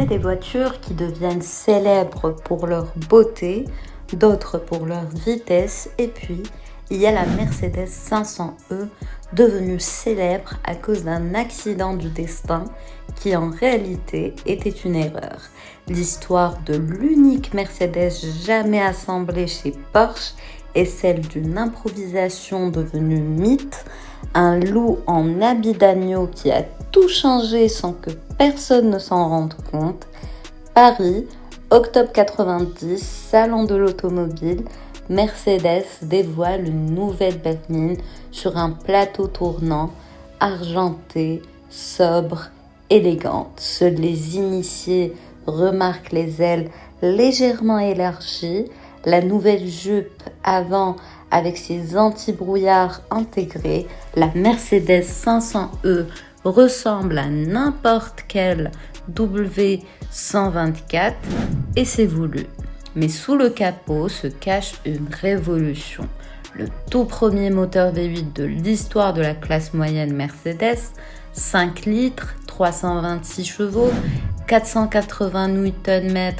a des voitures qui deviennent célèbres pour leur beauté, d'autres pour leur vitesse, et puis il y a la Mercedes 500e devenue célèbre à cause d'un accident du destin qui en réalité était une erreur. L'histoire de l'unique Mercedes jamais assemblée chez Porsche est celle d'une improvisation devenue mythe, un loup en habit d'agneau qui a tout changé sans que personne ne s'en rende compte. Paris, octobre 90, salon de l'automobile, Mercedes dévoile une nouvelle berline sur un plateau tournant, argenté, sobre, élégante. Seuls les initiés remarquent les ailes légèrement élargies, la nouvelle jupe avant avec ses anti-brouillards intégrés. La Mercedes 500e ressemble à n'importe quelle W124 et c'est voulu. Mais sous le capot se cache une révolution. Le tout premier moteur V8 de l'histoire de la classe moyenne Mercedes, 5 litres, 326 chevaux, 480 Nm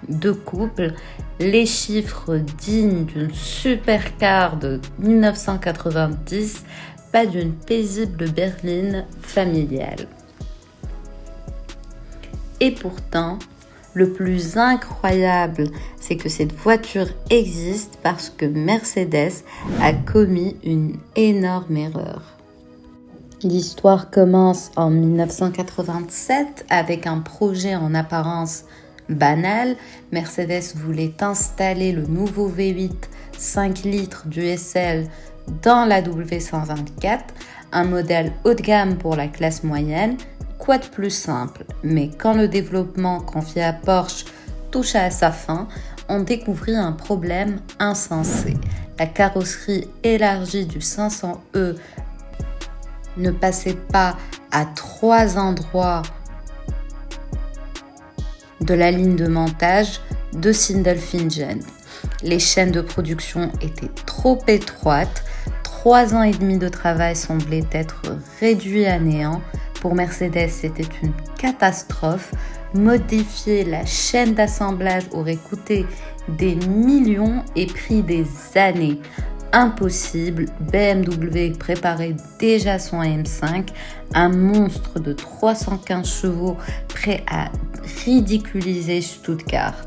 de couple, les chiffres dignes d'une supercar de 1990, pas d'une paisible berline familiale. Et pourtant, le plus incroyable, c'est que cette voiture existe parce que Mercedes a commis une énorme erreur. L'histoire commence en 1987 avec un projet en apparence banal. Mercedes voulait installer le nouveau V8 5 litres du SL dans la W124, un modèle haut de gamme pour la classe moyenne. Quoi de plus simple? Mais quand le développement confié à Porsche toucha à sa fin, on découvrit un problème insensé. La carrosserie élargie du 500e ne passait pas à 3 endroits de la ligne de montage de Sindelfingen. Les chaînes de production étaient trop étroites, 3 ans et demi de travail semblaient être réduits à néant. Pour Mercedes, c'était une catastrophe. Modifier la chaîne d'assemblage aurait coûté des millions et pris des années. Impossible, BMW préparait déjà son M5, un monstre de 315 chevaux prêt à ridiculiser Stuttgart.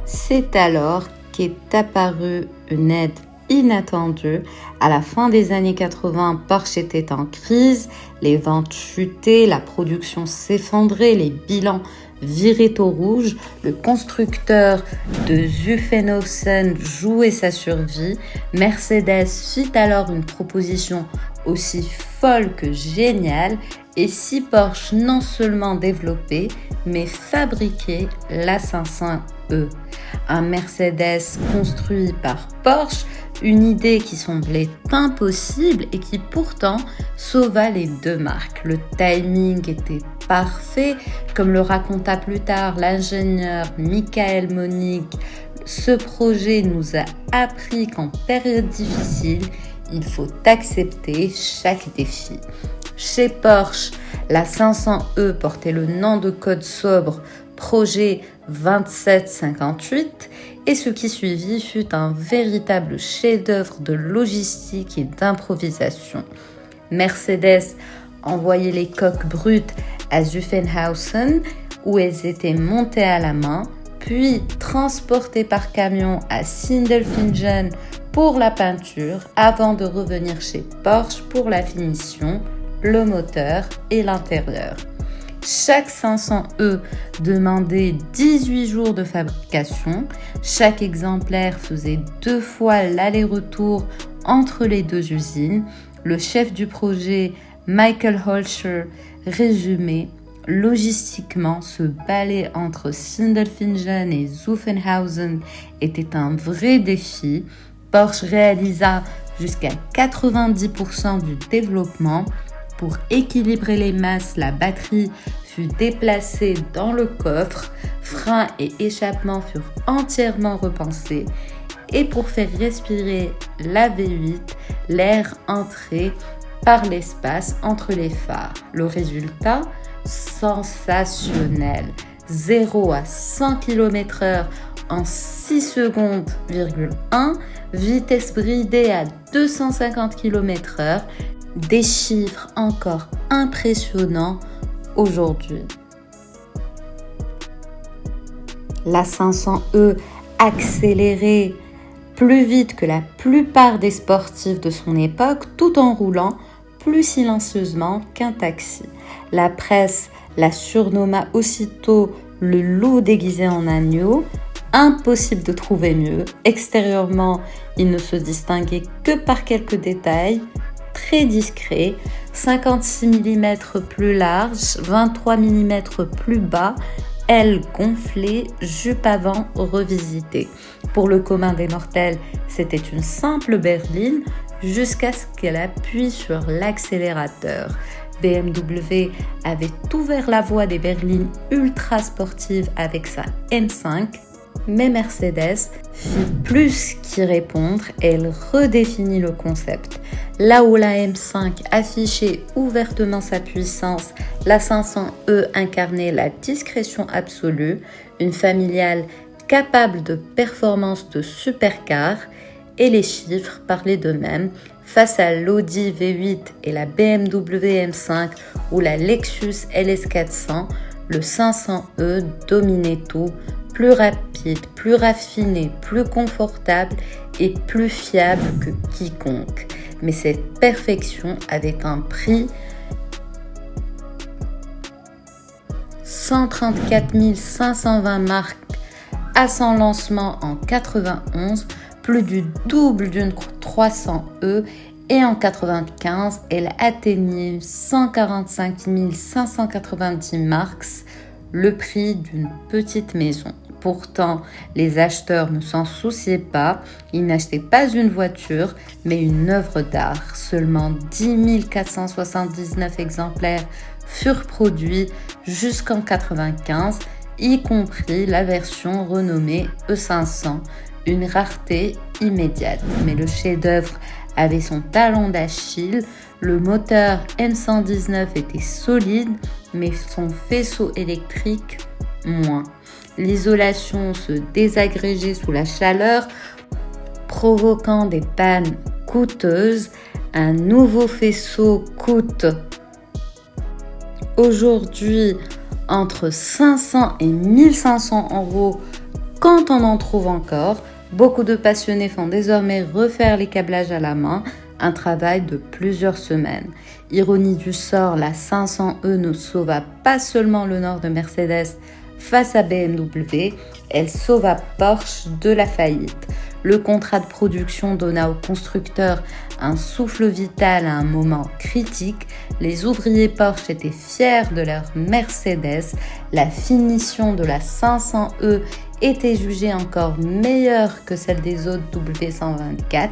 C'est alors qu'est apparue une aide inattendue. À la fin des années 80, Porsche était en crise, les ventes chutaient, la production s'effondrait, les bilans viraient au rouge. Le constructeur de Zuffenhausen jouait sa survie. Mercedes fit alors une proposition aussi folle que géniale et si Porsche non seulement développait, mais fabriquait la 500e. Un Mercedes construit par Porsche, une idée qui semblait impossible et qui pourtant sauva les deux marques. Le timing était parfait, comme le raconta plus tard l'ingénieur Michael Monig. Ce projet nous a appris qu'en période difficile, il faut accepter chaque défi. Chez Porsche, la 500e portait le nom de code sobre Projet 2758 et ce qui suivit fut un véritable chef-d'œuvre de logistique et d'improvisation. Mercedes envoyait les coques brutes à Zuffenhausen où elles étaient montées à la main, puis transportées par camion à Sindelfingen pour la peinture avant de revenir chez Porsche pour la finition, le moteur et l'intérieur. Chaque 500e demandait 18 jours de fabrication. Chaque exemplaire faisait 2 fois l'aller-retour entre les deux usines. Le chef du projet, Michael Holscher, résumait: logistiquement, ce balai entre Sindelfingen et Zuffenhausen était un vrai défi. Porsche réalisa jusqu'à 90% du développement. Pour équilibrer les masses, la batterie fut déplacée dans le coffre, freins et échappements furent entièrement repensés et pour faire respirer la V8, l'air entrait par l'espace entre les phares. Le résultat, sensationnel. 0 à 100 km/h en 6 secondes, 1, vitesse bridée à 250 km/h, des chiffres encore impressionnants aujourd'hui. La 500e accélérée plus vite que la plupart des sportifs de son époque, tout en roulant plus silencieusement qu'un taxi. La presse la surnomma aussitôt le loup déguisé en agneau. Impossible de trouver mieux. Extérieurement, il ne se distinguait que par quelques détails, très discrets, 56 mm plus large, 23 mm plus bas, ailes gonflées, jupe avant revisitée. Pour le commun des mortels, c'était une simple berline jusqu'à ce qu'elle appuie sur l'accélérateur. BMW avait ouvert la voie des berlines ultra sportives avec sa M5, mais Mercedes fit plus qu'y répondre et elle redéfinit le concept. Là où la M5 affichait ouvertement sa puissance, la 500e incarnait la discrétion absolue, une familiale capable de performances de supercar, et les chiffres parlaient d'eux-mêmes face à l'Audi V8 et la BMW M5 ou la Lexus LS400, le 500e dominait tout, plus rapide, plus raffiné, plus confortable et plus fiable que quiconque. Mais cette perfection avait un prix. 134 520 marques à son lancement en 91, plus du double d'une 300e, et en 95, elle atteignait 145 590 marques, le prix d'une petite maison. Pourtant, les acheteurs ne s'en souciaient pas, ils n'achetaient pas une voiture, mais une œuvre d'art. Seulement 10 479 exemplaires furent produits jusqu'en 95, y compris la version renommée E500, une rareté immédiate. Mais le chef-d'œuvre avait son talon d'Achille, le moteur M119 était solide, mais son faisceau électrique moins. L'isolation se désagrégeait sous la chaleur, provoquant des pannes coûteuses. Un nouveau faisceau coûte aujourd'hui entre 500 et 1500 € quand on en trouve encore. Beaucoup de passionnés font désormais refaire les câblages à la main, un travail de plusieurs semaines. Ironie du sort, la 500e ne sauva pas seulement l'honneur de Mercedes face à BMW, elle sauva Porsche de la faillite. Le contrat de production donna aux constructeurs un souffle vital à un moment critique. Les ouvriers Porsche étaient fiers de leur Mercedes. La finition de la 500e était jugée encore meilleure que celle des autres W124.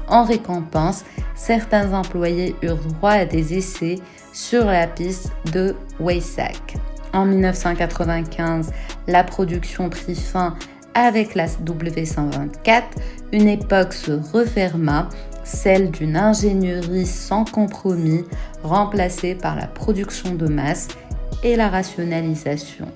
En récompense, certains employés eurent droit à des essais sur la piste de Weissach. En 1995, la production prit fin avec la W124. Une époque se referma, celle d'une ingénierie sans compromis, remplacée par la production de masse et la rationalisation.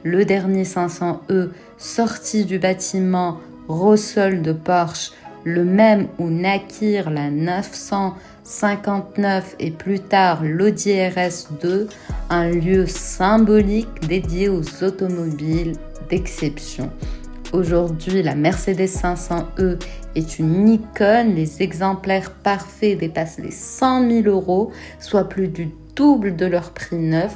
Le dernier 500e sorti du bâtiment Rossol de Porsche, le même où naquirent la 959 et plus tard l'Audi RS2, un lieu symbolique dédié aux automobiles d'exception. Aujourd'hui, la Mercedes 500e est une icône. Les exemplaires parfaits dépassent les 100 000 €, soit plus du double de leur prix neuf.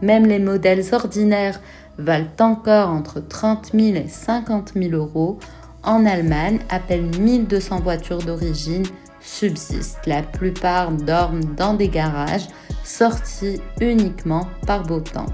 Même les modèles ordinaires valent encore entre 30 000 et 50 000 €. En Allemagne, à peine 1200 voitures d'origine subsistent. La plupart dorment dans des garages, sortis uniquement par beau temps.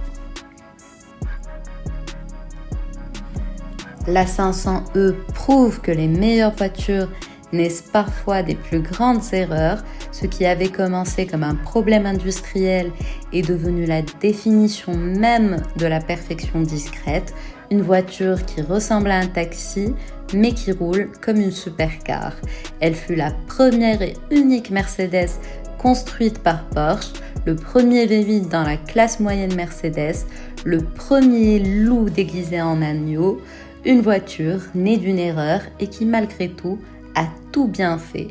La 500e prouve que les meilleures voitures naissent parfois des plus grandes erreurs. Ce qui avait commencé comme un problème industriel est devenu la définition même de la perfection discrète. Une voiture qui ressemble à un taxi, mais qui roule comme une supercar. Elle fut la première et unique Mercedes construite par Porsche. le premier V8 dans la classe moyenne Mercedes, le premier loup déguisé en agneau, une voiture née d'une erreur et qui malgré tout a tout bien fait.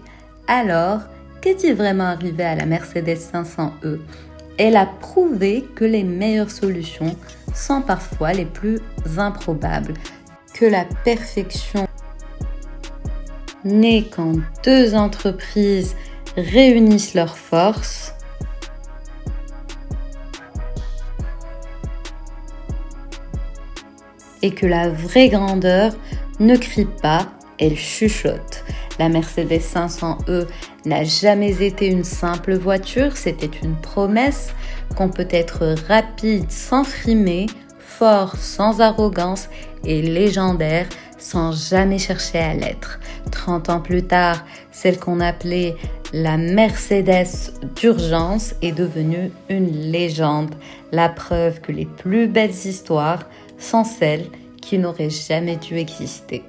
Alors, qu'est-il vraiment arrivé à la Mercedes 500e ? Elle a prouvé que les meilleures solutions sont parfois les plus improbables, que la perfection n'est quand deux entreprises réunissent leurs forces et que la vraie grandeur ne crie pas, elle chuchote. La Mercedes 500e n'a jamais été une simple voiture, c'était une promesse qu'on peut être rapide sans frimer, fort sans arrogance et légendaire sans jamais chercher à l'être. 30 ans plus tard, celle qu'on appelait la Mercedes d'urgence est devenue une légende, la preuve que les plus belles histoires sont celles qui n'auraient jamais dû exister.